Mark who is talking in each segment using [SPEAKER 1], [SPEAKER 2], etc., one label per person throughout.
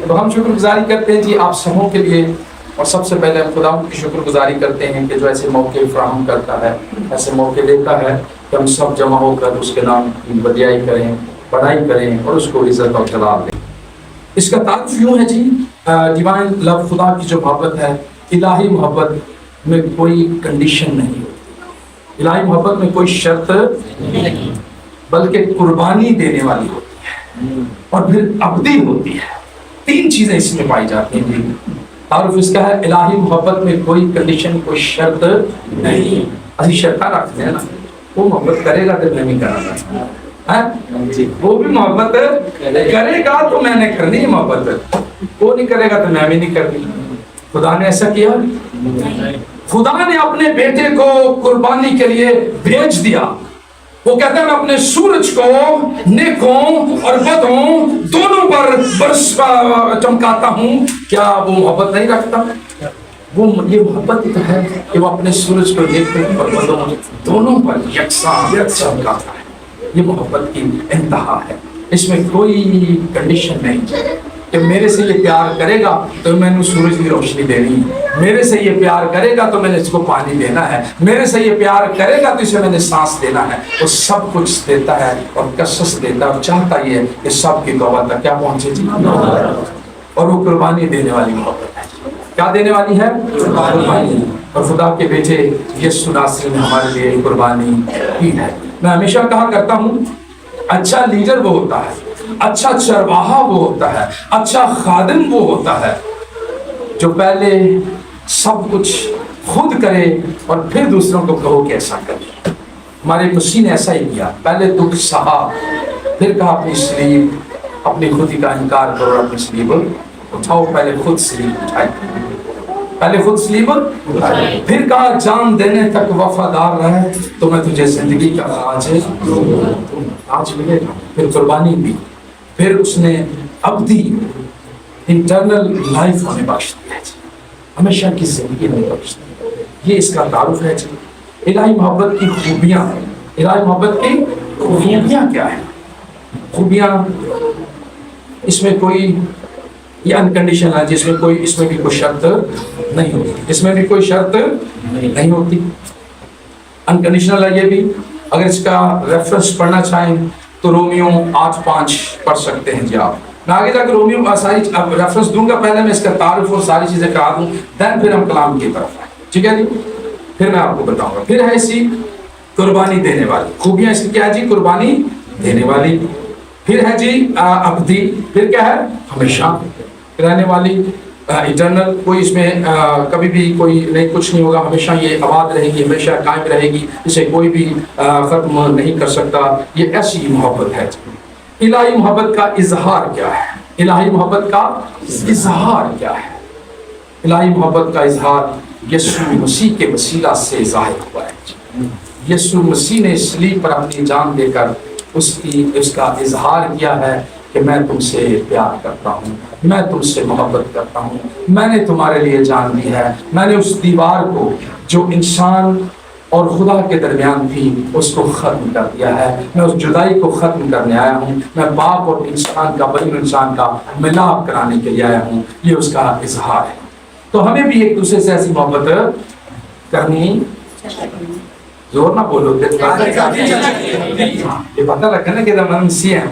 [SPEAKER 1] تو ہم شکر گزاری کرتے ہیں جی آپ سبوں کے لیے، اور سب سے پہلے ہم خدا کی شکر گزاری کرتے ہیں کہ جو ایسے موقع فراہم کرتا ہے، ایسے موقع دیتا ہے کہ ہم سب جمع ہو کر اس کے نام کی بدیائی کریں، بڑائی کریں اور اس کو عزت اور جلال دیں۔ اس کا تعارف یوں ہے جی، ڈیوائن لو، خدا کی جو محبت ہے، الہی محبت میں کوئی کنڈیشن نہیں ہوتی، الہی محبت میں کوئی شرط نہیں، بلکہ قربانی دینے والی ہوتی ہے اور پھر ابدی ہوتی ہے۔ تین چیزیں اس میں پائی جاتی ہیں جی۔ تعارف اس کا ہے الہی محبت میں کوئی کنڈیشن، کوئی شرط نہیں۔ اسی شرطیں رکھتے ہیں نا، وہ محبت کرے گا تو میں نہیں کرنا جی، وہ بھی محبت کرے گا تو میں نے کرنی ہے محبت، وہ نہیں کرے گا تو میں بھی نہیں کرنی۔ خدا نے ایسا کیا؟ خدا نے اپنے بیٹے کو قربانی کے لیے بھیج دیا۔ وہ کہتا ہے میں اپنے سورج کو نیکوں اور بدوں دونوں پر برس چمکاتا ہوں، کیا وہ محبت نہیں رکھتا؟ وہ یہ محبت تو ہے کہ وہ اپنے سورج کو نیکوں اور بدوں دونوں پر یکساں چمکاتا ہے۔ یہ محبت کی انتہا ہے، اس میں کوئی کنڈیشن نہیں کہ میرے سے یہ پیار کرے گا تو میں نے سورج کی روشنی دینی ہے، میرے سے یہ پیار کرے گا تو میں نے اس کو پانی دینا ہے، میرے سے یہ پیار کرے گا تو اسے میں نے سانس دینا ہے۔ وہ سب کچھ دیتا ہے اور کشش دیتا ہے اور چاہتا یہ ہے کہ سب کی توبہ تک کیا پہنچے جی، اور وہ قربانی دینے والی محبت ہے۔ کیا دینے والی ہے؟ قربانی۔ اور خدا کے بیٹے یسوع ناصری نے ہمارے لیے قربانی کی ہے۔ میں ہمیشہ کہا کرتا ہوں اچھا لیڈر وہ ہوتا ہے، اچھا چرواہا وہ ہوتا ہے، اچھا خادم وہ ہوتا ہے جو پہلے سب کچھ خود کرے اور پھر دوسروں کو کہو کہ ایسا کرے۔ ہمارے مسیح نے ایسا ہی کیا، پہلے دکھ سہا، پھر کہا اپنی صلیب، اپنی خودی کا انکار کرو، اپنی صلیب اٹھاؤ۔ پہلے خود صلیب اٹھائی، پہلے خود صلیب اٹھائی، پھر کہا جان دینے تک وفادار رہے تو میں تجھے زندگی کا آج ملے گا۔ پھر قربانی بھی، پھر اس نے ابدی انٹرنل لائف ہمیں بخش دیا ہے، ہمیشہ کی زندگی ہمیں بخش دی۔ یہ اس کا تعارف ہے جی۔ الہی محبت کی خوبیاں، الہی محبت کی خوبیاں کیا ہیں؟ خوبیاں اس میں کوئی یہ انکنڈیشنل ہے جس میں کوئی، اس میں بھی کوئی شرط نہیں ہوتی، اس میں بھی کوئی شرط نہیں ہوتی، انکنڈیشنل ہے یہ بھی۔ اگر اس کا ریفرنس پڑھنا چاہیں تو رومیو 8:5 پڑھ سکتے ہیں جی آپ۔ میں آگے جا کے رومیو ساری ریفرنس دوں گا، پہلے میں اس کا تعارف اور ساری چیزیں کرا دوں، دین پھر ہم کلام کی طرف آئیں، ٹھیک ہے جی؟ پھر میں آپ کو بتاؤں گا۔ پھر ہے اسی قربانی دینے والی، خوبیاں اس کی کیا ہے جی؟ قربانی دینے والی، پھر ہے جی ابدی، پھر کیا ہے؟ ہمیشہ رہنے والی، ایٹرنل، کوئی اس میں کبھی بھی کوئی نہیں، کچھ نہیں ہوگا، ہمیشہ یہ آباد رہے گی، ہمیشہ قائم رہے گی، اسے کوئی بھی ختم نہیں کر سکتا۔ یہ ایسی محبت ہے۔ الہی محبت کا اظہار کیا ہے؟ الہی محبت کا اظہار کیا ہے؟ الہی محبت کا اظہار یسوع مسیح کے وسیلہ سے ظاہر ہوا ہے۔ یسوع مسیح نے صلیب پر اپنی جان دے کر اس کا اظہار کیا ہے کہ میں تم سے پیار کرتا ہوں، میں تم سے محبت کرتا ہوں، میں نے تمہارے لیے جان دی ہے، میں نے اس دیوار کو جو انسان اور خدا کے درمیان تھی اس کو ختم کر دیا ہے، میں اس جدائی کو ختم کرنے آیا ہوں، میں باپ اور انسان کا، بنی انسان کا ملاپ کرانے کے لیے آیا ہوں۔ یہ اس کا اظہار ہے۔ تو ہمیں بھی ایک دوسرے سے ایسی محبت کرنی، زور نہ بولو، یہ پتہ لگا نا کہ ہم مسیح ہیں،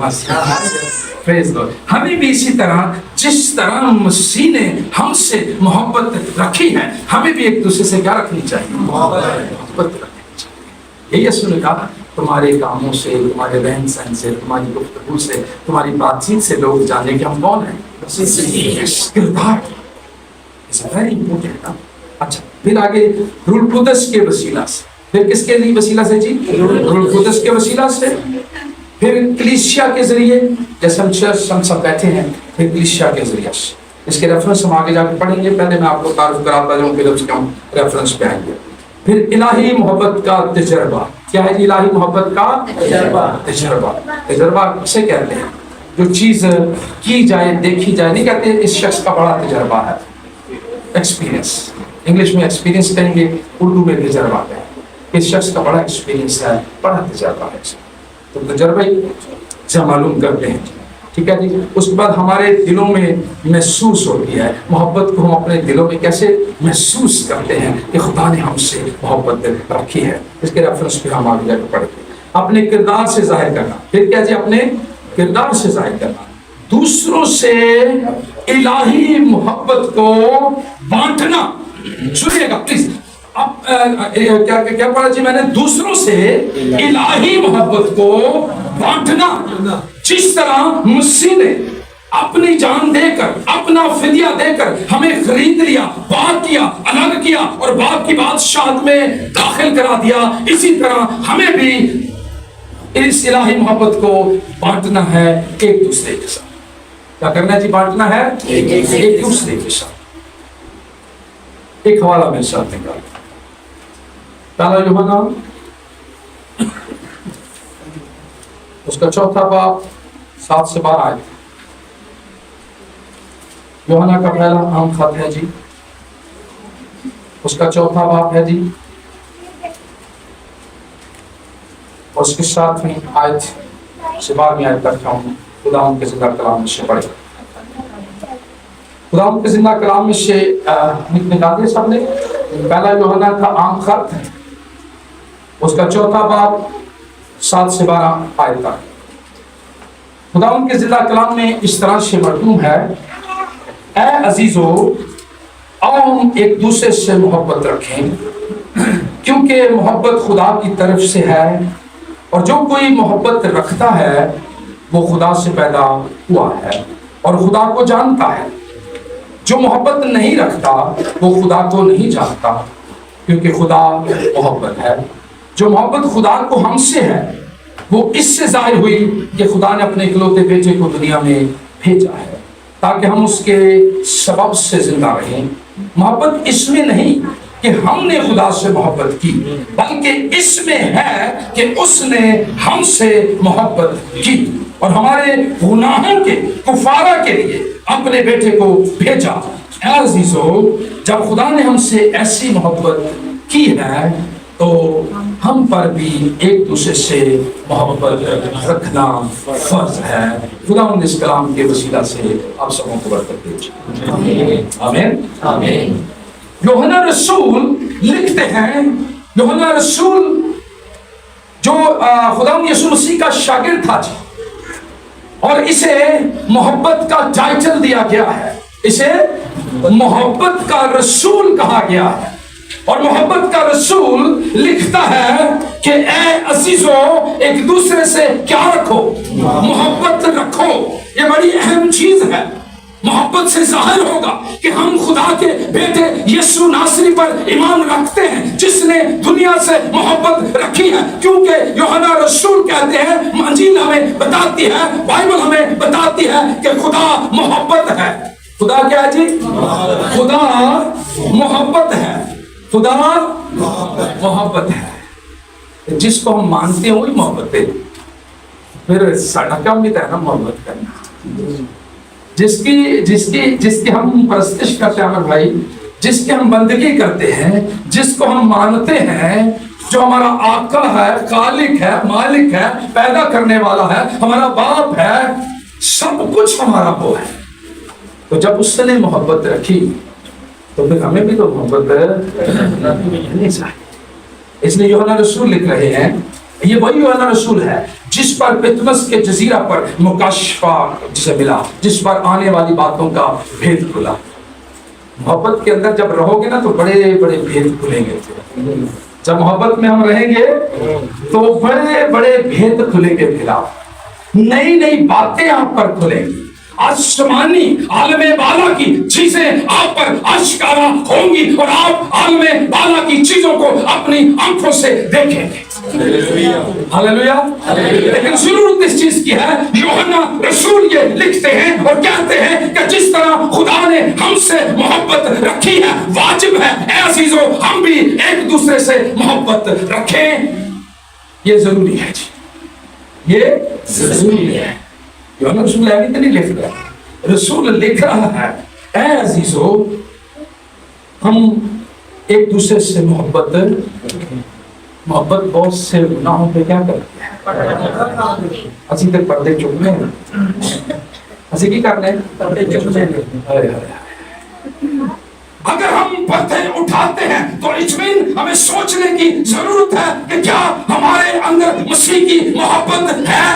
[SPEAKER 1] ہمیں بھی اسی طرح جس طرح مسیح نے ہم سے محبت رکھی ہے، ہمیں بھی ایک دوسرے سے کیا رکھنی چاہیے؟ محبت رکھنی چاہیے۔ یہ یسوع نے کہا تمہارے کاموں سے، تمہارے رہن سہن سے، تمہاری گفتگو سے، تمہاری بات چیت سے لوگ جانے کہ ہم کون ہیں؟ کردار ویری امپورٹنٹ۔ اچھا، پھر آگے روح القدس کے وسیلہ سے، پھر کس کے لیے وسیلہ سے جی؟ روح القدس کے وسیلہ سے، پھر کلیسیا کے ذریعے، جیسے ہم سب بیٹھے ہیں، پھر کلیسیا کے ذریعے سے۔ اس کے ریفرنس ہم آگے جا کے پڑھیں گے، پہلے میں آپ کو تعارف کراتا جاؤں، پھر اس کے ہم ریفرنس پہ آئیں گے۔ پھر الہی محبت کا تجربہ کیا ہے جی؟ الہی محبت کا تجربہ کسے کہتے ہیں؟ جو چیز کی جائے، دیکھی جائے، نہیں کہتے اس شخص کا بڑا تجربہ ہے، ایکسپیرینس، انگلش میں ایکسپیرینس کہیں گے، اردو میں تجربہ کہیں گے، اس شخص کا بڑا ایکسپیرینس ہے، بڑا تجربہ ہے۔ تو تجربہ سے معلوم کرتے ہیں، ٹھیک ہے جی. اس کے بعد ہمارے دلوں میں محسوس ہوتی ہے محبت کو. ہم اپنے دلوں میں کیسے محسوس کرتے ہیں کہ خدا نے ہم سے محبت رکھی ہے. اس کے ریفرنس پہ ہم آگے جا کے پڑھتے ہیں. اپنے کردار سے ظاہر کرنا. پھر کیا جی؟ اپنے کردار سے ظاہر کرنا. دوسروں سے الہی محبت کو بانٹنا. سنیے گا پلیز. اب کیا پڑھا جی میں نے؟ دوسروں سے الہی محبت کو بانٹنا. جس طرح مسیح نے اپنی جان دے کر اپنا فدیہ دے کر ہمیں خرید لیا, باغ کیا, الگ کیا اور باغ کی بادشاہت میں داخل کرا دیا, اسی طرح ہمیں بھی اس الہی محبت کو بانٹنا ہے ایک دوسرے کے ساتھ. کیا کرنا ہے جی؟ بانٹنا ہے ایک دوسرے کے ساتھ. ایک حوالہ میرے ساتھ نکال. پہلا یوحنا اس کا 4 باب 7 سے 12 آئے. یوحنا کا پہلا عام خط ہے جی, اس کا 4 باب ہے جی, اس کے ساتھ میں آیت سے 12ویں آیت تک ہم خدا ان کے زندہ کلام میں سے پڑھے. خدا ان کے زندہ کلام میں سے نکال دیا سب نے. پہلا یوحنا کا عام خط اس کا 4 باب 7 سے 12 آیت تک. خدا ان کے زندہ کلام میں اس طرح سے مرجوع ہے, اے عزیزو آؤ ہم ایک دوسرے سے محبت رکھیں کیونکہ محبت خدا کی طرف سے ہے, اور جو کوئی محبت رکھتا ہے وہ خدا سے پیدا ہوا ہے اور خدا کو جانتا ہے. جو محبت نہیں رکھتا وہ خدا کو نہیں جانتا کیونکہ خدا محبت ہے. جو محبت خدا کو ہم سے ہے وہ اس سے ظاہر ہوئی کہ خدا نے اپنے اکلوتے بیٹے کو دنیا میں بھیجا ہے تاکہ ہم اس کے سبب سے زندہ رہیں. محبت اس میں نہیں کہ ہم نے خدا سے محبت کی, بلکہ اس میں ہے کہ اس نے ہم سے محبت کی اور ہمارے گناہوں کے کفارہ کے لیے اپنے بیٹے کو بھیجا. اے عزیزو, جب خدا نے ہم سے ایسی محبت کی ہے تو ہم پر بھی ایک دوسرے سے محبت رکھنا فرض ہے. خدا ان اس کلام کے وسیلہ سے آپ سبوں کو برکت دے. آمین آمین. یوحنا رسول لکھتے ہیں, یوحنا رسول جو خدا یسوع مسیح کا شاگرد تھا جی, اور اسے محبت کا ٹائٹل دیا گیا ہے, اسے محبت کا رسول کہا گیا ہے. اور محبت کا رسول لکھتا ہے کہ اے عزیزو ایک دوسرے سے کیا رکھو؟ محبت رکھو. یہ بڑی اہم چیز ہے. محبت سے ظاہر ہوگا کہ ہم خدا کے بیٹے یسوع ناصری پر ایمان رکھتے ہیں جس نے دنیا سے محبت رکھی ہے. کیونکہ یوحنا رسول کہتے ہیں, انجیل ہمیں بتاتی ہے, بائبل ہمیں بتاتی ہے کہ خدا محبت ہے. خدا کیا ہے جی؟ خدا محبت ہے. خدا محبت ہے. جس کو ہم مانتے ہیں وہی محبت ہے. پھر سارا کام بھی تھا نا محبت کرنا. جس کی ہم پرستش کرتے ہیں بھائی, جس کی ہم بندگی کرتے ہیں, جس کو ہم مانتے ہیں, جو ہمارا آقا ہے, خالق ہے, مالک ہے, پیدا کرنے والا ہے, ہمارا باپ ہے, سب کچھ ہمارا وہ ہے. تو جب اس نے محبت رکھی تو پھر ہمیں بھی تو محبت نہیں چاہیے. اس لیے یوحنا رسول لکھ رہے ہیں, یہ وہی یوحنا رسول ہے جس پر پتمس کے جزیرہ پر مکاشفہ جسے ملا, جس پر آنے والی باتوں کا بھید کھلا. محبت کے اندر جب رہو گے نا تو بڑے بڑے بھید کھلیں گے. جب محبت میں ہم رہیں گے تو بڑے بڑے بھید کھلیں گے. پھر نئی نئی باتیں آپ پر کھلیں گی. آسمانی عالم بالا کی چیزیں آپ پر اشکارا ہوں گی اور آپ عالم بالا کی چیزوں کو اپنی آنکھوں سے دیکھیں گے. ہاللویا. لیکن ضرورت اس چیز کی ہے, یوحنا رسول یہ لکھتے ہیں اور کہتے ہیں کہ جس طرح خدا نے ہم سے محبت رکھی ہے, واجب ہے اے عزیزو ہم بھی ایک دوسرے سے محبت رکھیں. یہ ضروری ہے جی, یہ ضروری ہے. یوحنا رسول ایویں تو نہیں لکھ رہا, رسول لکھ رہا ہے اے عزیزو ہم ایک دوسرے سے محبت. محبت بہت سے گناہوں پہ کیا کرتی ہے, اسی تک پردے چکنے ہیں. اسی کی کرنے اگر ہم پتھر اٹھاتے ہیں تو اجمین ہمیں سوچنے کی ضرورت ہے کہ کیا ہمارے اندر مسیح کی محبت ہے؟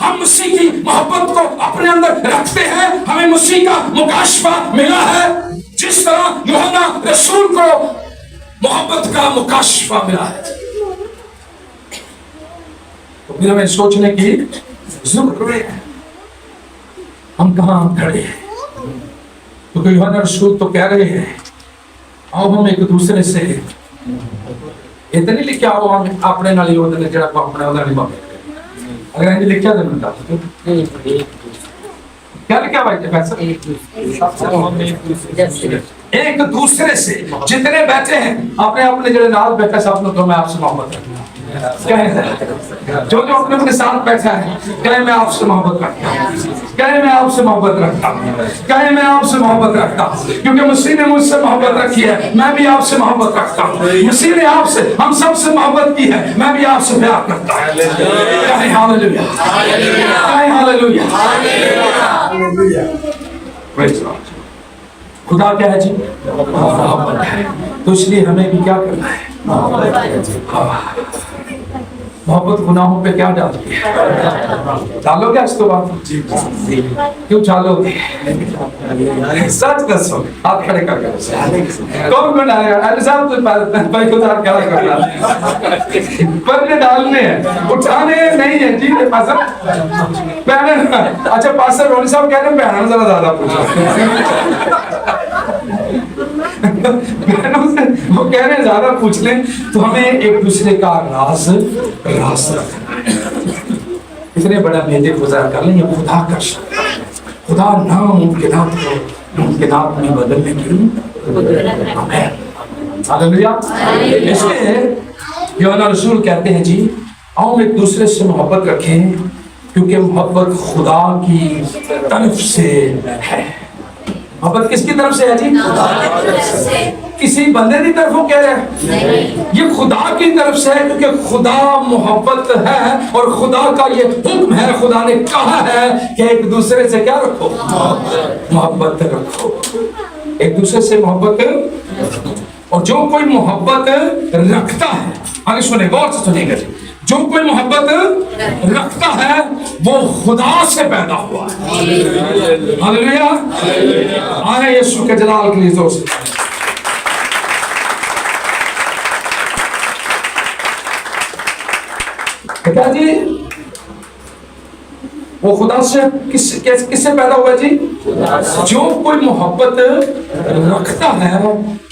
[SPEAKER 1] ہم مسیح کی محبت کو اپنے اندر رکھتے ہیں؟ ہمیں مسیح کا مکاشفہ ملا ہے جس طرح یوحنا رسول کو محبت کا مکاشفہ ملا ہے؟ تو پھر ہمیں سوچنے کی ضرورت ہے ہم کہاں کھڑے ہیں، کیونکہ یوحنا رسول تو کہہ رہے ہیں آؤ ہم ایک دوسرے سے اتنی لکھا آؤ ہم اپنے نال ہی ہوتے جڑا کو اپنے نال ہی بات اگر انج لکھا تو بتا کیا لکھا بھائی فیصل ایک دوسرے سے جتنے بیٹھے ہیں اپنے اپنے جڑے نال بیٹھے سب نے تو میں آپ سے محبت کرتا ہوں جو اپنے اپنے ساتھ بیٹھا ہے کہے میں آپ سے محبت رکھتا ہوں، کہے میں آپ سے محبت رکھتا ہوں، کہے میں آپ سے محبت رکھتا ہوں، کیونکہ مسیح نے مجھ سے محبت رکھی ہے میں بھی آپ سے محبت رکھتا ہوں، مسیح نے آپ سے ہم سب سے محبت کی ہے میں بھی آپ سے پیار کرتا ہوں۔ کہے ہاللویا، کہے ہاللویا۔ خدا کیا ہے جی؟ محبت ہے، تو اس لیے ہمیں بھی کیا کرنا ہے؟ محبت گناہوں پہ کیا ڈالتی ہے؟ ڈالو گے اس کو بات؟ کیوں ڈالو گے؟ سچ دسو، ہاتھ کھڑے کر کے کون کو ڈالے گا؟ علی صاحب تو بھائی خود ہاتھ کھڑا کرنا پرنے ڈالنے ہیں اٹھانے نہیں ہے جی پاسر پہنے۔ اچھا پاسر رونی صاحب کہہ رہے ہیں پہنا ذرا زیادہ پوچھا، وہ کہہ رہے ہیں زیادہ پوچھ لیں تو ہمیں ایک دوسرے کا راز رکھنا ہے۔ اتنے بڑا مہندی گزار کر لیں یہ خدا کر سکتا ہے، خدا ناممکنات کو ممکنات میں بدلنے کی ہاللویا۔ اس لیے یوحنا رسول کہتے ہیں جی آؤ ایک دوسرے سے محبت رکھیں کیونکہ محبت خدا کی طرف سے ہے۔ محبت کس کی طرف سے ہے جی؟ کسی بندے کی طرف وہ کہہ رہے ہیں، یہ خدا کی طرف سے ہے کیونکہ خدا محبت ہے اور خدا کا یہ حکم ہے، خدا نے کہا ہے کہ ایک دوسرے سے کیا رکھو؟ محبت رکھو، ایک دوسرے سے محبت کرو۔ اور جو کوئی محبت رکھتا ہے، آگے سنیں غور سے سنیں گے، جو کوئی محبت رکھتا ہے وہ خدا سے پیدا ہوا ہے۔ ہاللویا، آئے یسوع کے جلال کے لیے زور سے۔ کہتا جی وہ خدا سے کس سے پیدا ہوا جی؟ جو کوئی محبت رکھتا ہے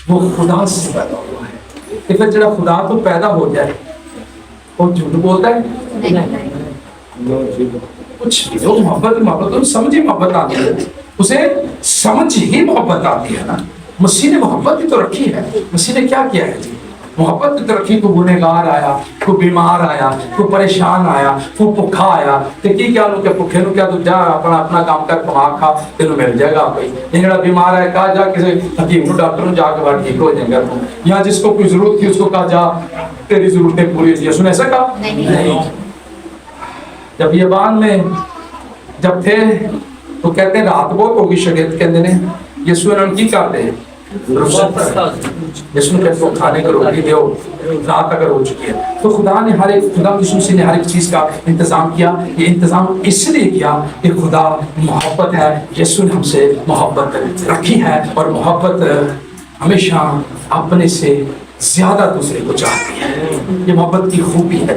[SPEAKER 1] وہ خدا سے پیدا ہوا ہے۔ کہ پھر جڑا خدا تو پیدا ہو جائے وہ جھوٹ بولتا ہے؟ کچھ جو محبت سمجھی محبت آتی ہے، اسے سمجھ ہی محبت آتی ہے نا۔ مسیح نے محبت بھی تو رکھی ہے، مسیح نے کیا کیا ہے جی؟ محبت بھی تو رکھی، کوئی گنہگار آیا، کوئی بیمار آیا، کوئی پریشان آیا، کوئی بھوکا آیا تے کی کیا لو کہ بھوکے نو کیا تو جا اپنا کام کر کما کھا تینوں مل جائے گا کوئی۔ جڑا بیمار ہے کہا جا کسی حکیم نو ڈاکٹر نو جا کے بعد ٹھیک ہو جائے گا تو، یا جس کو کوئی ضرورت تھی اس کو کہا جا تیری ضرورتیں پوری ہوئی۔ یسوع نے ایسا کہا نہیں۔ جب بیابان میں جب تھے تو کہتے ہیں رات بہت ہوگی، شاگرد کہتے ہیں یسوع نے کی کرتے ہیں یسوع نے کہتے ہیں کھانے کو روٹی دیو، رات اگر ہو چکی ہے تو خدا نے خدا یسوع مسیح نے ہر ایک چیز کا انتظام کیا۔ یہ انتظام اس لیے کیا کہ خدا محبت ہے، یسوع نے ہم سے محبت رکھی ہے اور محبت ہمیشہ اپنے سے زیادہ دوسرے کو چاہتی ہے۔ یہ محبت کی خوبی ہے۔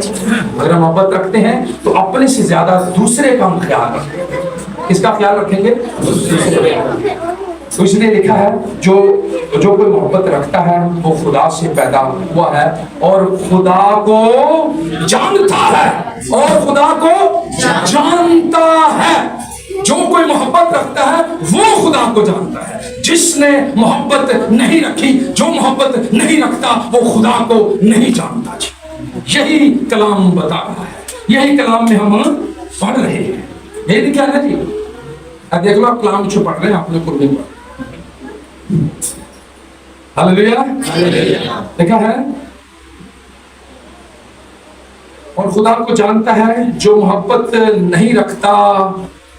[SPEAKER 1] اگر ہم محبت رکھتے ہیں تو اپنے سے زیادہ دوسرے کا ہم خیال رکھیں گے۔ کس کا خیال رکھیں گے؟ تو اس نے لکھا ہے جو کوئی محبت رکھتا ہے وہ خدا سے پیدا ہوا ہے اور خدا کو جانتا ہے، اور خدا کو جانتا ہے۔ جو کوئی محبت رکھتا ہے وہ خدا کو جانتا ہے۔ جس نے محبت نہیں رکھی، جو محبت نہیں رکھتا وہ خدا کو نہیں جانتا جی۔ یہی کلام بتا رہا ہے، یہی کلام میں ہم پڑھ رہے ہیں۔ یہ کیا ہے جی؟ اب دیکھ لو آپ کلام جو پڑھ رہے ہیں آپ نے قربانی پڑھ ہاللویا لکھا ہے اور خدا کو جانتا ہے۔ جو محبت نہیں رکھتا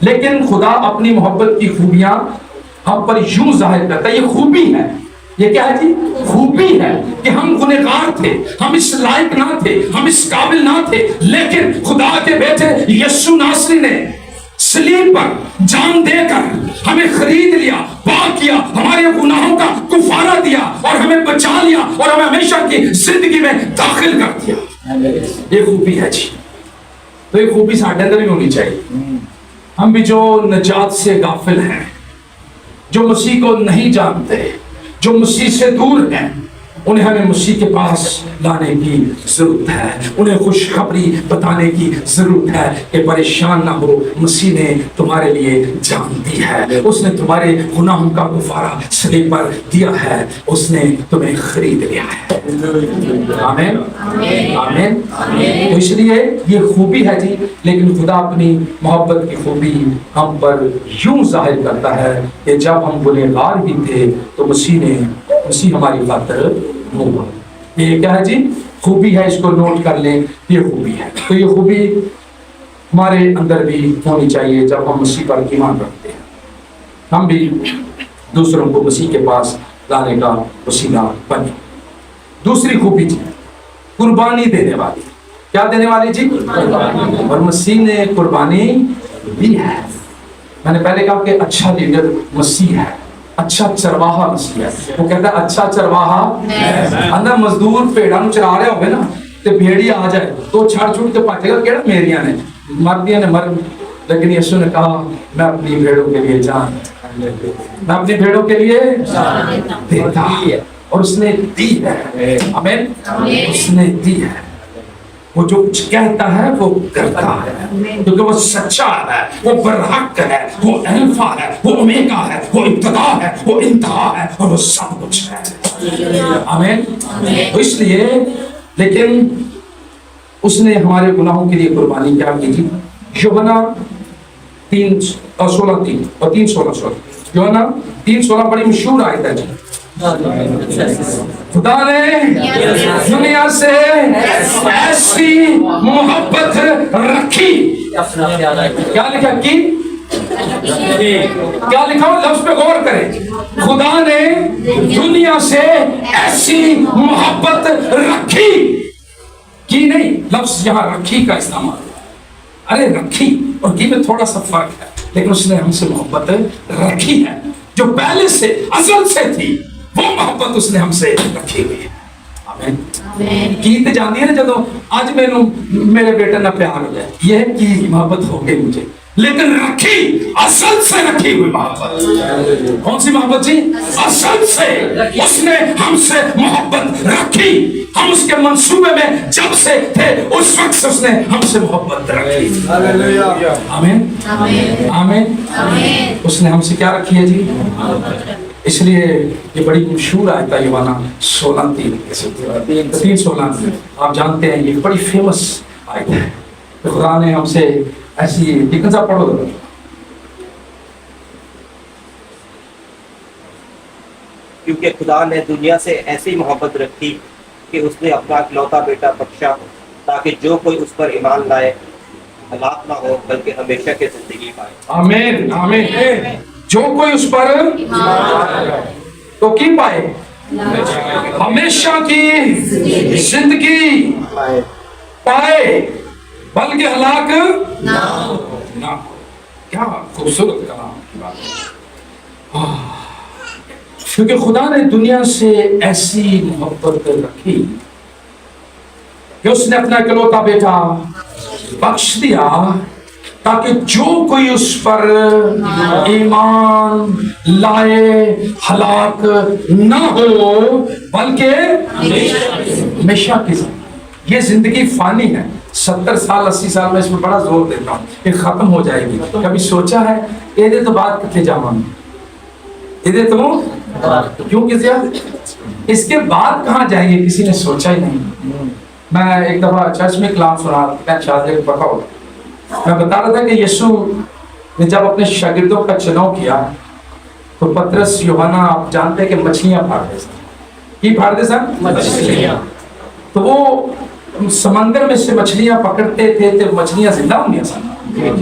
[SPEAKER 1] لیکن خدا اپنی محبت کی خوبیاں ہم پر یوں ظاہر کرتا ہے. یہ خوبی ہے. یہ کیا ہے جی؟ خوبی ہے کہ ہم گنہگار تھے, ہم اس لائق نہ تھے, ہم اس قابل نہ تھے, لیکن خدا کے بیٹے یسوع ناصری نے صلیب پر جان دے کر ہمیں خرید لیا, پاک کیا, ہمارے گناہوں کا کفارہ دیا اور ہمیں بچا لیا اور ہمیں ہمیشہ کی زندگی میں داخل کر دیا. یہ خوبی ہے جی. تو یہ خوبی ساڈے اندر بھی ہونی چاہیے. ہم بھی جو نجات سے غافل ہیں, جو مسیح کو نہیں جانتے, جو مسیح سے دور ہیں, انہیں ہمیں مسیح کے پاس لانے کی ضرورت ہے. انہیں خوشخبری بتانے کی ضرورت ہے کہ پریشان نہ ہو, مسیح نے تمہارے لیے جان دی ہے, اس نے تمہارے گناہوں کا کفارہ صلیب پر دیا ہے, اس نے تمہیں خرید لیا ہے. آمین آمین. تو اس لیے یہ خوبی ہے جی. لیکن خدا اپنی محبت کی خوبی ہم پر یوں ظاہر کرتا ہے کہ جب ہم گنہگار ہی تھے تو مسیح ہماری خاطر ہوا. یہ کیا ہے جی؟ خوبی ہے. اس کو نوٹ کر لیں, یہ خوبی ہے. تو یہ خوبی ہمارے اندر بھی ہونی چاہیے جب ہم مسیح پر ایمان رکھتے ہیں. ہم بھی دوسروں کو مسیح کے پاس لانے کا وسیلہ بنے. دوسری خوبی جی, قربانی دینے والی. کیا دینے والی جی؟ اور مسیح نے قربانی دی ہے. میں نے پہلے کہا کہ اچھا لیڈر مسیح ہے, اچھا چرواہا مسیح ہے. وہ کہتا ہے اچھا چرواہا اندر مزدور بھیڑاں نوں چرا رہے ہوگے نا, تے بھیڑی آ جائے تو چھڑ چھوڑ کے پاٹے گا, کہڑا میریاں نے مردیاں نے مر. لیکن یسوع نے کہا میں اپنی بھیڑوں کے لیے جان, میں اپنی بھیڑوں کے لیے دیتا, اور اس نے دی ہے. آمین. اس نے دی ہے. وہ جو کچھ کہتا ہے وہ کرتا ہے, کیونکہ وہ سچا ہے, وہ برحق ہے, وہ الفا ہے, وہ اومیگا ہے, وہ ابتدا ہے, وہ انتہا ہے, اور وہ سب کچھ ہے. آمین. تو اس لیے لیکن اس نے ہمارے گناہوں کے لیے قربانی کیا کی تھی. یوحنا 3:16 اور 3:16. یوحنا 3:16 بڑی مشہور آیت ہے جی. خدا نے دنیا سے ایسی محبت رکھی. کیا لکھا کی؟ کیا لکھا ہو؟ لفظ پہ غور کریں. خدا نے دنیا سے ایسی محبت رکھی کی نہیں, لفظ یہاں رکھی کا استعمال. ارے رکھی اور کی میں تھوڑا سا فرق ہے, لیکن اس نے ہم سے محبت رکھی ہے. جو پہلے سے ازل سے تھی وہ محبت اس نے ہم سے رکھی ہوئی ہے. آمین. کی تے جاندی ہے نا, جدو آج میرے بیٹے نہ پیار ہو جائے, یہ کی محبت ہو گئی مجھے, لیکن رکھی اصل سے رکھی ہوئی محبت. کون سی محبت جی؟ اصل سے. اس نے ہم سے محبت رکھی. ہم اس کے منصوبے میں جب سے تھے اس وقت سے اس نے ہم سے محبت رکھی. آمین آمین. اس نے ہم سے کیا رکھی ہے جی؟ اس لیے یہ بڑی مشہور آیت ہے یوحنا 16:3. آپ جانتے ہیں یہ بڑی فیمس آیت ہے. خدا نے ہم سے ایسی, لیکن صاحب پڑھو گا.
[SPEAKER 2] کیونکہ خدا نے دنیا سے ایسی محبت رکھی کہ اس نے اپنا اکلوتا بیٹا بخشا تاکہ جو کوئی اس پر ایمان لائے ہلاک نہ ہو بلکہ ہمیشہ کی زندگی پائے.
[SPEAKER 1] آمین آمین. جو کوئی اس پر تو کی پائے, ہمیشہ کی زندگی پائے بلکہ ہلاک نہ. کیا خوبصورت کلام کی بات ہے. کیونکہ خدا نے دنیا سے ایسی محبت رکھی کہ اس نے اپنا اکلوتا بیٹا بخش دیا تاکہ جو کوئی اس پر ایمان لائے ہلاک نہ ہو بلکہ ہمیشہ کی زندگی. یہ زندگی فانی ہے. 70 سال 80 سال میں اس میں بڑا زور دیتا ہوں کہ ختم ہو جائے گی. کبھی سوچا ہے یہ تو بات کتنے جاواں یہ تو کیوں کہ اس کے بعد کہاں جائیں گے کسی نے سوچا ہی نہیں. میں ایک دفعہ چرچ میں کلام سنا, میں شاید پکا ہو, میں بتا رہا تھا کہ یسوع نے جب اپنے شاگردوں کا چناؤ کیا تو پترس یوحنا آپ جانتے ہیں کہ مچھلیاں پھاڑتے سن. کی پھاڑتے سن؟ مچھلیاں. تو وہ سمندر میں سے مچھلیاں پکڑتے تھے تو مچھلیاں زندہ ہوں گیا سن.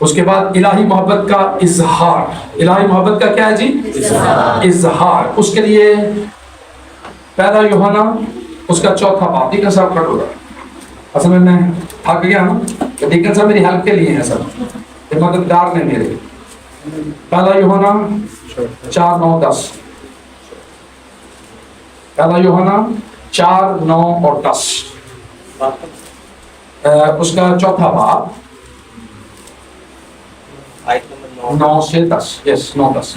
[SPEAKER 1] اس کے بعد الہی محبت کا اظہار. الہی محبت کا کیا ہے جی؟ اظہار. اس کے لیے پہلا یوحنا اس کا 4 باب. ڈیکن صاحب کھڑے ہو رہا. اصل میں تھک گیا نا کہ ڈیکن صاحب میری ہیلپ کے لیے ہیں سب, یہ مددگار نے میرے. پہلا یوحنا 4:9-10. پہلا یوحنا 4:9-10. اس کا 4 باب
[SPEAKER 2] آیت نمبر 9.
[SPEAKER 1] 9 سے 10. یس 9-10.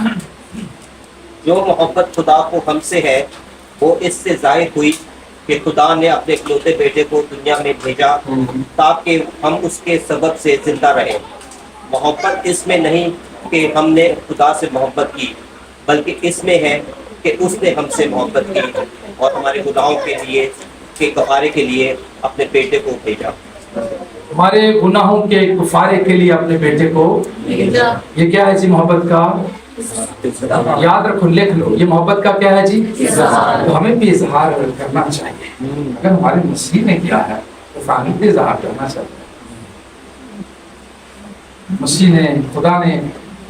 [SPEAKER 2] جو محبت خدا کو ہم سے ہے وہ اس سے ظاہر ہوئی کہ خدا نے اپنے اکلوتے بیٹے کو دنیا میں بھیجا تاکہ ہم اس کے سبب سے زندہ رہیں. محبت اس میں نہیں کہ ہم نے خدا سے محبت کی, بلکہ اس میں ہے کہ اس نے ہم سے محبت کی اور ہمارے گناہوں کے کفارے کے لیے اپنے بیٹے کو بھیجا.
[SPEAKER 1] ہمارے گناہوں کے کفارے کے لیے اپنے بیٹے کو. یہ کیا ہے جی محبت کا؟ یاد رکھو, لکھ لو, یہ محبت کا کیا ہے جی؟ تو ہمیں بھی اظہار کرنا چاہیے. اگر ہمارے مسیح نے کیا ہے تو ہمیں بھی اظہار کرنا چاہیے. مسیح نے, خدا نے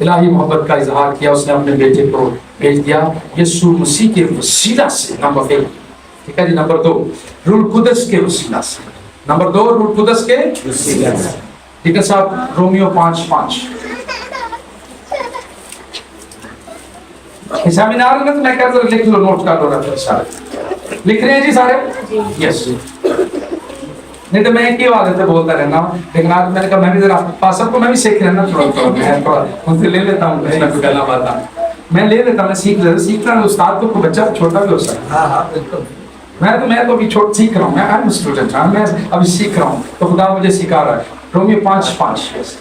[SPEAKER 1] الہی محبت کا اظہار کیا, اس نے اپنے بیٹے کو بھیج دیا یسوع مسیح کے وسیلہ سے. نمبر 1. ٹھیک ہے جی. نمبر 2 روح القدس کے وسیلہ سے. نمبر 2 روح القدس کے وسیلہ سے. ٹھیک ہے صاحب. رومیو 5:5. حساب میں نہ آ رہا نا تو میں کہتا ہوں لکھ لو, نوٹ کر لو نا. سارے لکھ رہے ہیں جی سارے؟ یس. نہیں تو میں ایک ہی عادت ہے بولتا رہنا, لیکن آج میں نے کہا میں بھی ذرا پاسر کو میں بھی سیکھ رہنا تھوڑا میں تھوڑا ان سے لے لیتا ہوں. میں کوئی گلا بات میں لے لیتا ہوں, میں سیکھتا ہوں. استاد کو بچہ چھوٹا بھی ہو سکتا ہے. میں تو ابھی سیکھ رہا ہوں. میں ہر اسٹوڈنٹ ہوں, میں ابھی سیکھ رہا ہوں, تو خدا مجھے سکھا رہا ہے. رومیو 5:5.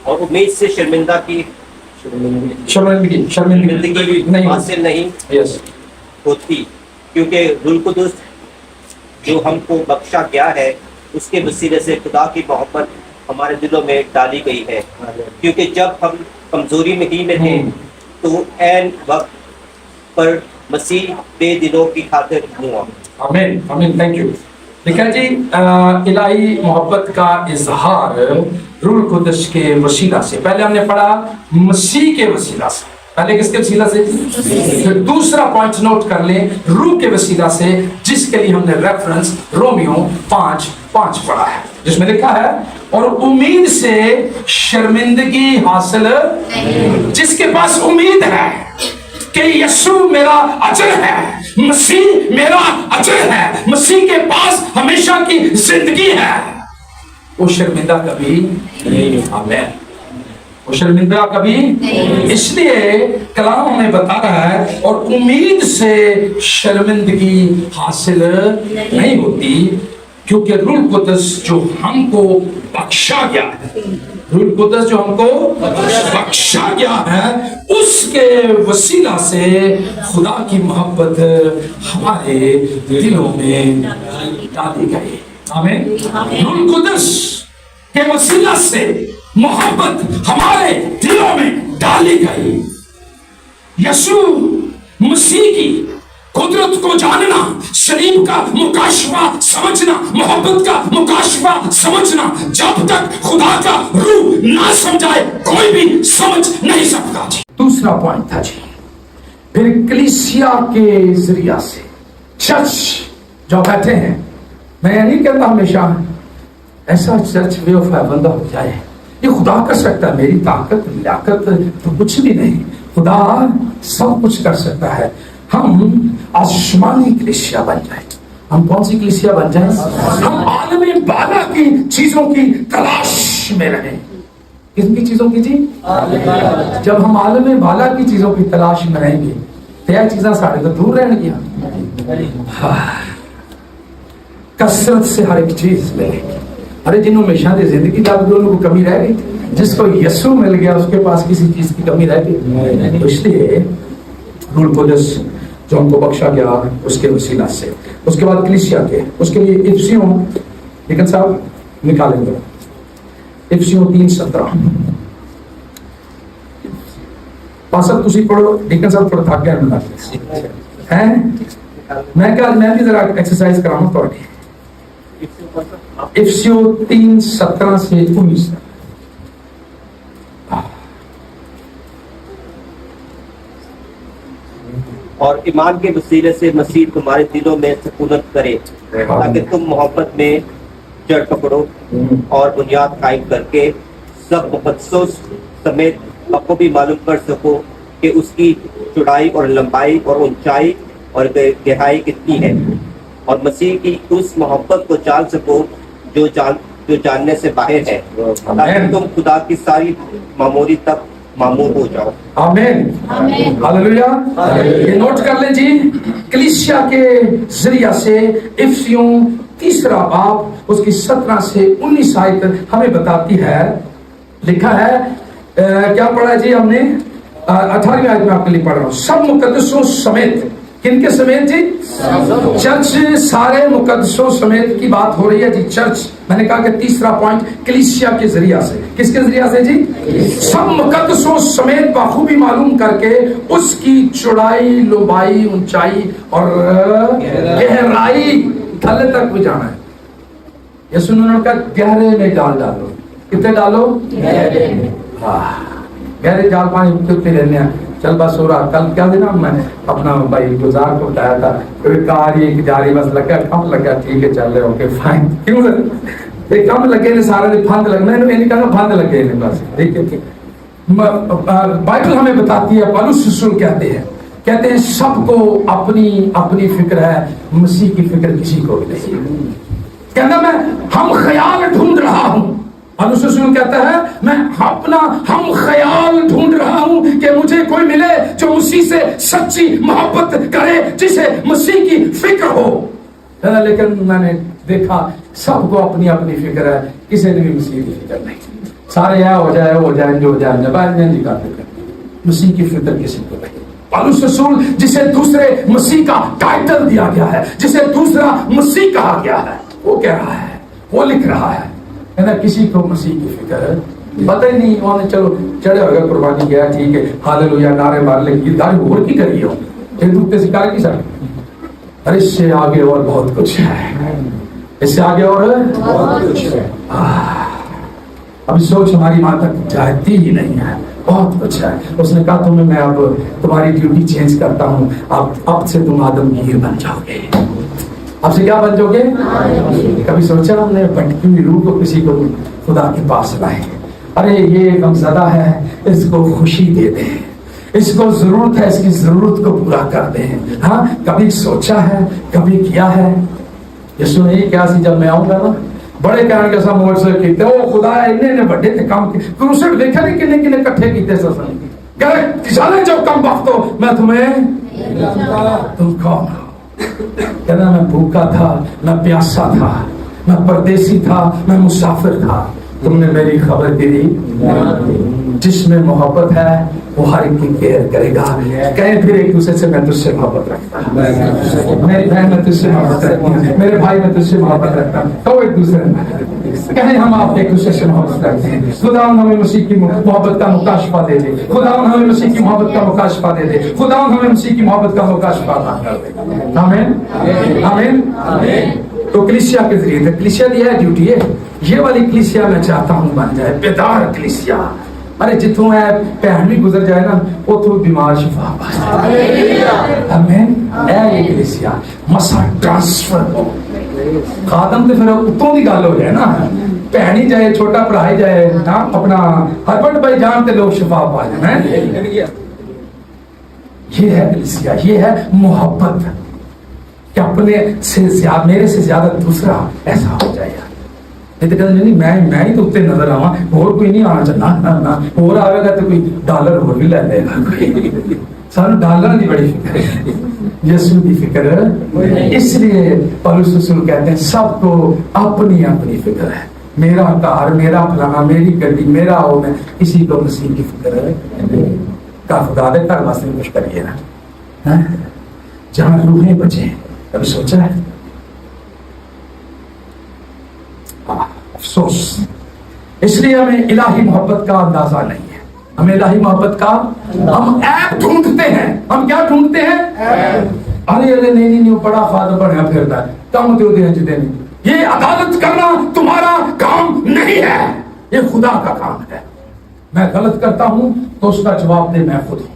[SPEAKER 2] اور امید سے شرمندگی
[SPEAKER 1] نہیں
[SPEAKER 2] حاصل نہیں
[SPEAKER 1] یس
[SPEAKER 2] ہوتی, کیونکہ روح القدس جو ہم کو بخشا گیا ہے اس کے وسیلے سے خدا کی محبت ہمارے دلوں میں ڈالی گئی ہے. کیونکہ جب ہم کمزوری میں ہی میں تھے تو عین وقت پر مسیح بے دلوں کی خاطر ہوا.
[SPEAKER 1] آمین آمین. Thank you. دیکھا جی, الہی محبت کا اظہار روح القدس کے وسیلہ سے. پہلے ہم نے پڑھا مسیح کے وسیلہ سے. پہلے کس کے وسیلہ سے؟ پھر دوسرا پوائنٹ نوٹ کر لیں, روح کے وسیلہ سے, جس کے لیے ہم نے ریفرنس رومیو 5:5 پڑھا ہے, جس میں لکھا ہے اور امید سے شرمندگی حاصل, جس کے پاس امید ہے کہ یسوع میرا اجر ہے, مسیح میرا اجر ہے, مسیح کے پاس ہمیشہ کی زندگی ہے, وہ شرمندہ کبھی نہیں. آمین. وہ شرمندہ کبھی نہیں. اس لیے کلام ہمیں بتا رہا ہے اور امید سے شرمندگی حاصل نہیں ہوتی, کیونکہ روح القدس جو ہم کو بخشا گیا ہے, روح القدس جو ہم کو بخشا گیا ہے, اس کے وسیلہ سے خدا کی محبت ہمارے دلوں میں ڈالی گئی. آمین. روح القدس کے وسیلہ سے محبت ہمارے دلوں میں ڈالی گئی. یسوع مسیح کی قدرت کو جاننا, صلیب کا مکاشفہ سمجھنا, محبت کا مکاشفہ سمجھنا, جب تک خدا کا روح نہ سمجھائے کوئی بھی سمجھ نہیں سکتا. دوسرا پوائنٹ تھا جی, پھر کلیسیا کے ذریعہ سے, چرچ جو بیٹھے ہیں, میں یہ نہیں کہتا ہمیشہ ایسا چرچ وے آف بندہ ہو جائے, یہ خدا کر سکتا ہے, میری طاقت لیاقت تو کچھ بھی نہیں, خدا سب کچھ کر سکتا ہے. ہم آسمانی کلیسیا بن جائیں. ہم کون سی کلیسیا بن جائیں؟ ہم عالم بالا کی چیزوں کی تلاش میں رہیں. کس کی چیزوں کی جی؟ جب ہم عالم بالا کی چیزوں کی تلاش میں رہیں گے تو یہ چیزیں سارے تو دور رہن گیا. کثرت سے ہر ایک چیز ملے گی. ارے جنہوں میں شان زندگی دونوں کو کمی رہ گئی, جس کو یسوع مل گیا اس کے پاس کسی چیز کی کمی رہ گئی. اس لیے روح القدس جو ہم کو بخشا گیا اس کے وسیلہ سے. اس کے بعد کلیسیا کے, اس کے لیے افسیوں, لیکن صاحب نکالیں گے افسیوں 3:17. پاسر تسی پڑھو, لیکن صاحب تھوڑا تھک گیا ہیں, میں کہا میں بھی ذرا ایکسرسائز کراؤں. افسیوں 3:17 سے 19.
[SPEAKER 2] اور ایمان کے وسیلے سے مسیح تمہارے دلوں میں سکونت کرے تاکہ تم محبت میں جڑ پکڑو اور بنیاد قائم کر کے سب مقدسوں سمیت بخوبی معلوم کر سکو کہ اس کی چوڑائی اور لمبائی اور اونچائی اور گہرائی کتنی ہے، اور مسیح کی اس محبت کو جان سکو جو جاننے سے باہر ہے، تاکہ تم خدا کی ساری معمولی تک معمور ہو جاؤ۔
[SPEAKER 1] آمین، ہاللویا۔ یہ نوٹ کر لیں جی، کلیسیا کے ذریعہ سے افسیوں 3 باب اس کی 17 سے 19 آیت ہمیں بتاتی ہے، لکھا ہے کیا پڑھا جی ہم نے 18ویں آیت میں آپ کے لیے پڑھ رہا ہوں، سب مقدسوں سمیت، کن کے سمیت جی؟ چرچ، سارے مقدسوں سمیت کی بات ہو رہی ہے جی، چرچ۔ میں نے کہا کہ 3 پوائنٹ کلیسیا کے ذریعہ سے، کس کے ذریعہ سے جی؟ سب مقدسوں سمیت بخوبی معلوم کر کے اس کی چوڑائی، لمبائی، اونچائی اور گہرائی، تھلے تک بھی جانا ہے۔ یسوع نے کہا گہرے میں جال ڈالو، کتنے ڈالو؟ گہرے جال پانی کتنے لینے ہیں؟ چل بس ہو رہا، کل کیا دینا میں نے اپنا بھائی گزار کو بتایا تھا، کوئی کار ایک جاری بس لگا، کم لگا، ٹھیک ہے چل رہے اوکے فائن، کیوں یہ کم لگے نے سارے پھند لگنا ہے، نہیں کہنا پھند لگے نے بس، ٹھیک ہے۔ بائبل ہمیں بتاتی ہے، پولس رسول کہتے ہیں سب کو اپنی اپنی فکر ہے، مسیح کی فکر کسی کو بھی نہیں۔ کہنا میں ہم خیال ڈھونڈ رہا ہوں، پولس رسول کہتا ہے میں اپنا ہم خیال ڈھونڈ رہا ہوں کہ مجھے کوئی ملے جو مسیح سے سچی محبت کرے، جسے مسیح کی فکر ہو۔ لیکن میں نے دیکھا سب کو اپنی اپنی فکر ہے، کسی نے بھی مسیح کی فکر نہیں۔ سارے ہو جائے جو ہو جائے نہیں کا فکر، مسیح کی فکر کسی کو نہیں۔ پولس رسول جسے دوسرے مسیح کا ٹائٹل دیا گیا ہے، جسے دوسرا مسیح کہا گیا ہے، وہ کہہ رہا ہے، وہ لکھ رہا ہے کسی کو مسیح کی فکر ہے پتہ ہی نہیں، انہوں نے چلو چڑھے ہو گئے قربانی گیا، ٹھیک ہے، ہاللویا، نعرے مار لے، یہ داری اور کی کریے ہو ایک دوسرے سے کار کی سکتے، اور اس سے آگے اور بہت کچھ ہے، اس سے آگے اور بہت کچھ ہے۔ ابھی سوچ ہماری ماں تک جاتی ہی نہیں ہے، بہت کچھ ہے۔ اس نے کہا تمہیں میں اب تمہاری ڈیوٹی چینج کرتا ہوں، اب سے تم آدمگیر بن جاؤ گے۔ اب سے کیا بن جاؤ گے؟ کبھی سوچا ہم نے بھٹکی ہوئی روح کو کسی کو خدا کے پاس لائیں گے، ارے یہ غمزدہ ہے، اس کو خوشی دے دیں، اس کو ضرورت ہے، اس کی ضرورت کو پورا کر دیں۔ ہاں کبھی سوچا ہے، کبھی کیا ہے؟ یسوع نے کیا سی جب میں آؤں گا نا بڑے کہنے کے سب موڑ سے کہتے او خدا انہیں بڑے تھے کام کی کرسٹ دیکھا نہیں کنے کنے کٹھے کیتے سسن کہ جانے جو کم وقت ہو میں تمہیں تم کون ہو؟ کہنا میں بھوکا تھا، میں پیاسا تھا، میں پردیسی تھا، میں مسافر تھا، تم نے میری خبر دی۔ جس میں محبت ہے وہ ہر ایک کی کیئر کرے گا۔ کہیں پھر ایک دوسرے سے میں تجھ سے محبت رکھتا ہوں، میری بہن میں تجھ سے محبت رکھتا ہوں، میرے بھائی میں تجھ سے محبت رکھتا ہوں، تو ایک دوسرے میں کہیں ہم آپ ایک دوسرے سے محبت رکھتے ہیں۔ خدا ہمیں مسیح کی محبت کا مکاشفہ دے دے، خدا ہمیں مسیح کی محبت کا مکاشفہ دے دے، خدا ہمیں مسیح کی محبت کا مکاشفہ عطا کر دے۔ آمین آمین آمین۔ تو کلیسیا کے ذریعے سے کلیسیا دی ہے ڈیوٹی ہے، یہ والی کلیسیا میں چاہتا ہوں بن جائے بیدار کلیسیا۔ ارے جتوں ہے پہن بھی گزر جائے نا وہ تو بیمار شفا پا جائے۔ آمین۔ اے یہ کلیسیا مسا ٹرانسفر ہو، خادم تو پھر اتوں کی گل ہو جائے نا، پہنی جائے، چھوٹا پڑھائی جائے، اپنا ہسبینڈ بھائی جانتے لوگ شفا پا جائیں۔ یہ ہے کلیسیا، یہ ہے محبت کہ اپنے سے زیادہ، میرے سے زیادہ دوسرا ایسا ہو جائے گا۔ نہیں تو کہتے نہیں میں ہی تو اتنے نظر آواں، اور کوئی نہیں آنا چاہنا، نہ اور آئے گا تو کوئی ڈالر اور بھی لے لے گا کوئی، سانو ڈالر کی بڑی فکر ہے، یسوع کی فکر ہے۔ اس لیے پولس رسول کہتے ہیں سب کو اپنی اپنی فکر ہے، میرا کار، میرا فلانا، میری گڈی، میرا ہو، میں کسی کو مسیح کی فکر ہے۔ کا خدا دے گھر واسطے کچھ کریے نا، جہاں روحیں بچیں۔ کبھی سوچا ہے؟ افسوس، اس لیے ہمیں الہی محبت کا اندازہ نہیں ہے، ہمیں الہی محبت کا، ہم ایپ ڈھونڈتے ہیں، ہم کیا ڈھونڈتے ہیں؟ ارے نہیں وہ بڑا فادر بنیا پھرتا ہے، کام دے دے جدے نہیں، یہ عدالت کرنا تمہارا کام نہیں ہے، یہ خدا کا کام ہے۔ میں غلط کرتا ہوں تو اس کا جواب دے میں خود ہوں،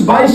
[SPEAKER 3] 22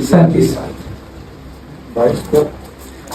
[SPEAKER 3] 37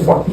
[SPEAKER 3] 40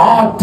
[SPEAKER 3] 8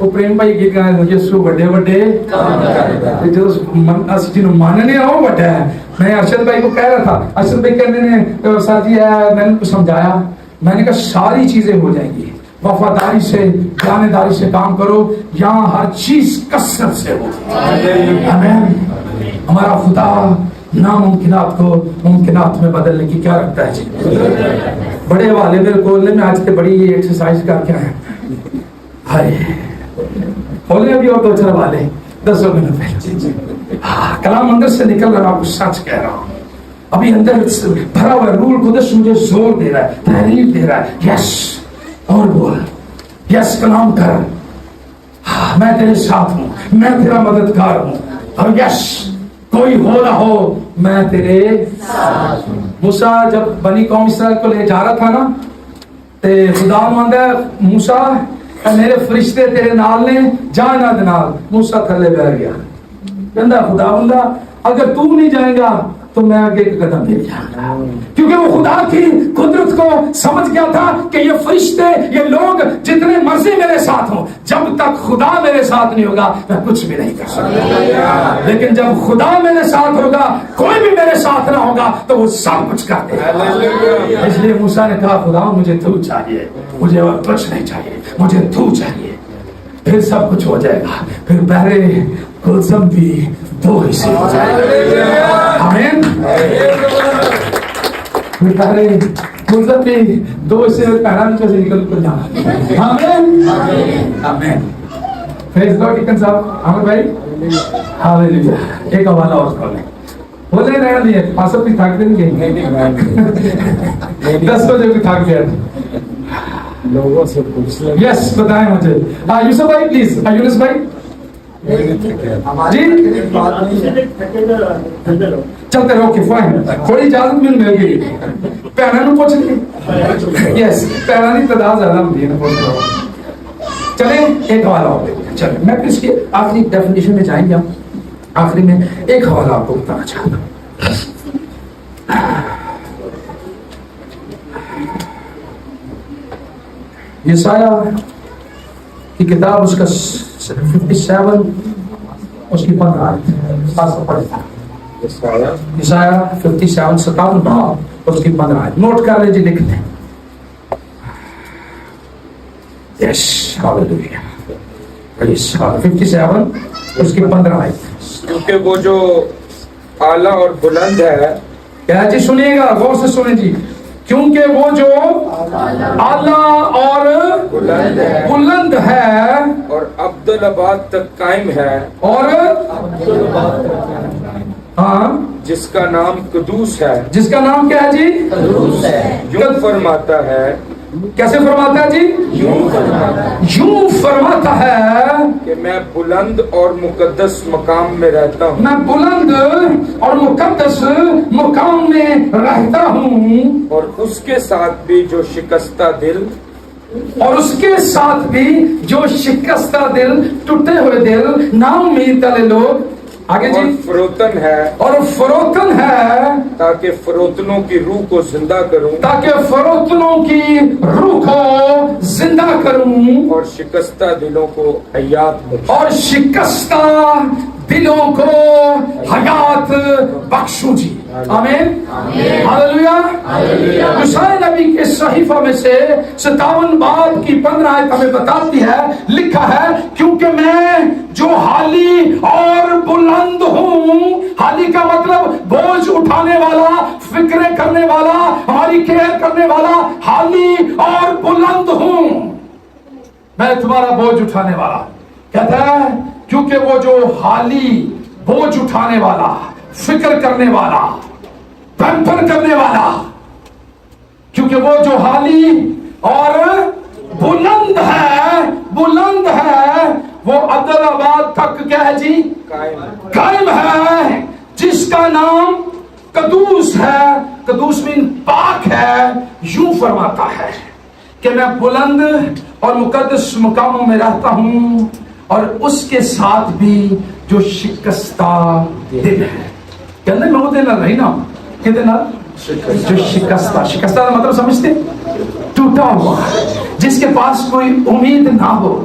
[SPEAKER 3] وہ پریم بھائی گیت گانے یسو بڑے بڑے جو جنہوں ماننے ہو بڑا ہے. میں ارشد بھائی کو کہہ رہا تھا, ارشد بھائی کہنے نے سر جی میں نے کو سمجھایا, میں نے کہا ساری چیزیں ہو جائیں گی, وفاداری سے جانبداری سے کام کرو, یہاں ہر چیز کثرت سے ہو. آمین. ہمارا خدا ناممکنات کو ممکنات میں بدلنے کی کیا رکھتا ہے جی. بڑے والے میرے کھولنے میں آج کے بڑی ایکسرسائز کر کے ہیں. ہائے کھولنے ابھی اور 2-4 والے 10 منٹ پہلے کلام اندر سے نکل رہا, آپ کو سچ کہہ رہا ہوں. ابھی اندر بھرا ہوا روح القدس مجھے زور دے رہا ہے, تحریف دے رہا ہے. یس اور بول, یس کلام کر, میں تیرے ساتھ ہوں, میں تیرا مددگار ہوں. اور یس کوئی ہو نہ ہو میں تیرے ساتھ ہوں. موسیٰ جب بنی قوم اسرائیل کو لے جا رہا تھا نا, تے خدا ماندا موسیٰ میرے فرشتے تیرے نال نے, جانا دے نال. موسیٰ تھلے بیٹھ گیا, کہندا خدا بندہ اگر تو نہیں جائے گا تو میں آگے ایک قدم نہیں جاؤں گا. کیونکہ وہ خدا کی قدرت کو سمجھ گیا تھا کہ یہ فرشتے, یہ لوگ جتنے مرضی میرے ساتھ ہوں, جب تک خدا میرے ساتھ نہیں ہوگا میں کچھ بھی نہیں کر سکتا. لیکن جب خدا میرے ساتھ ہوگا, کوئی بھی میرے ساتھ نہ ہوگا تو وہ سب کچھ کر دے گا. اس لیے موسیٰ نے کہا خدا مجھے تو چاہیے, مجھے اور کچھ نہیں چاہیے, مجھے تو چاہیے. پھر سب کچھ ہو جائے گا. پھر بحر کلثم بھی 2 حصے ہو جائے گا. آمین. پھر بحر کلثم بھی 2 حصے پہلا سے نکل کر جانا. آمین آمین. پریز گاڈ. ڈیکن صاحب عامر بھائی ہاللیلویا. ایک حوالہ اور کھولیں, بولے رہنا نہیں ہے پاسر بھی تھک دیں گے 10 بجے بھی تھک گیا
[SPEAKER 4] لوگوں سے پوچھ لیں.
[SPEAKER 3] یس بتائیں مجھے. یوسف بھائی پلیز, یونس بھائی جی چلتے رہو کہ فائن, تھوڑی اجازت مل گئی. پہنا نو پوچھ لی. یس پہنا نہیں تعداد زیادہ ہوتی ہے. چلیں ایک حوالہ ہو گیا. چلیں میں پھر اس کی آخری ڈیفینیشن میں جائیں گے. آخری میں ایک حوالہ آپ کو بتانا چاہتا ہوں. یسایہ کی کتاب اس کا 57 اس کی 15 آیت پاس پڑھے تھا. یسایہ 57 57 باب اس کی 15 آیت نوٹ کر لیجیے, لکھ لیں. یس ہاللیلویا. 57 اس کی 15 آیت.
[SPEAKER 4] کیونکہ وہ جو اعلیٰ اور بلند ہے,
[SPEAKER 3] کیا جی سنیے گا غور سے سنیں جی. کیونکہ وہ جو اعلیٰ اور بلند ہے
[SPEAKER 4] اور عبدالآباد تک قائم ہے,
[SPEAKER 3] اور ہاں
[SPEAKER 4] جس کا نام قدوس ہے,
[SPEAKER 3] جس کا نام کیا ہے جی قدوس ہے.
[SPEAKER 4] یوں فرماتا ہے,
[SPEAKER 3] کیسے فرماتا ہے جی؟ یوں فرماتا ہے
[SPEAKER 4] کہ میں بلند اور مقدس مقام میں رہتا ہوں.
[SPEAKER 3] میں بلند اور مقدس مقام میں رہتا ہوں,
[SPEAKER 4] اور اس کے ساتھ بھی جو شکستہ دل,
[SPEAKER 3] اور اس کے ساتھ بھی جو شکستہ دل, ٹوٹے ہوئے دل, نا امید والے لوگ. آگے
[SPEAKER 4] اور
[SPEAKER 3] جی.
[SPEAKER 4] فروتن ہے,
[SPEAKER 3] اور فروتن ہے
[SPEAKER 4] تاکہ فروتنوں کی روح کو زندہ کروں,
[SPEAKER 3] تاکہ فروتنوں کی روح کو زندہ کروں,
[SPEAKER 4] اور شکستہ دلوں کو حیات بخشوں.
[SPEAKER 3] اور شکستہ دلوں کو حیات بخشوں جی. آمین ہاللیلویا. یسایہ نبی کے صحیفہ میں سے 57 باب کی 15 آیت ہمیں بتاتی ہے, لکھا ہے کیونکہ میں جو حالی اور بلند ہوں. حالی کا مطلب بوجھ اٹھانے والا, فکریں کرنے والا, ہماری کیئر کرنے والا. حالی اور بلند ہوں, میں تمہارا بوجھ اٹھانے والا. کہتا ہے کیونکہ وہ جو حالی, بوجھ اٹھانے والا, فکر کرنے والا, پیمپر کرنے والا, کیونکہ وہ جو حالی اور بلند ہے, بلند ہے, وہ عبدالآباد تک کیا ہے جی قائم ہے, جس کا نام قدوس ہے. قدوس مین پاک ہے. یوں فرماتا ہے کہ میں بلند اور مقدس مقاموں میں رہتا ہوں, اور اس کے ساتھ بھی جو شکستہ دل ہے. کہنے میں وہ دل رہی نا کہ دل جو شکستہ, شکستہ کا مطلب سمجھتے, ٹوٹا ہوا, جس کے پاس کوئی امید نہ ہو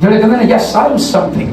[SPEAKER 3] ਜਿਹੜੇ ਕਹਿੰਦੇ ਨੇ ਯੈਸ ਆਈ ਐਮ ਸਮਥਿੰਗ,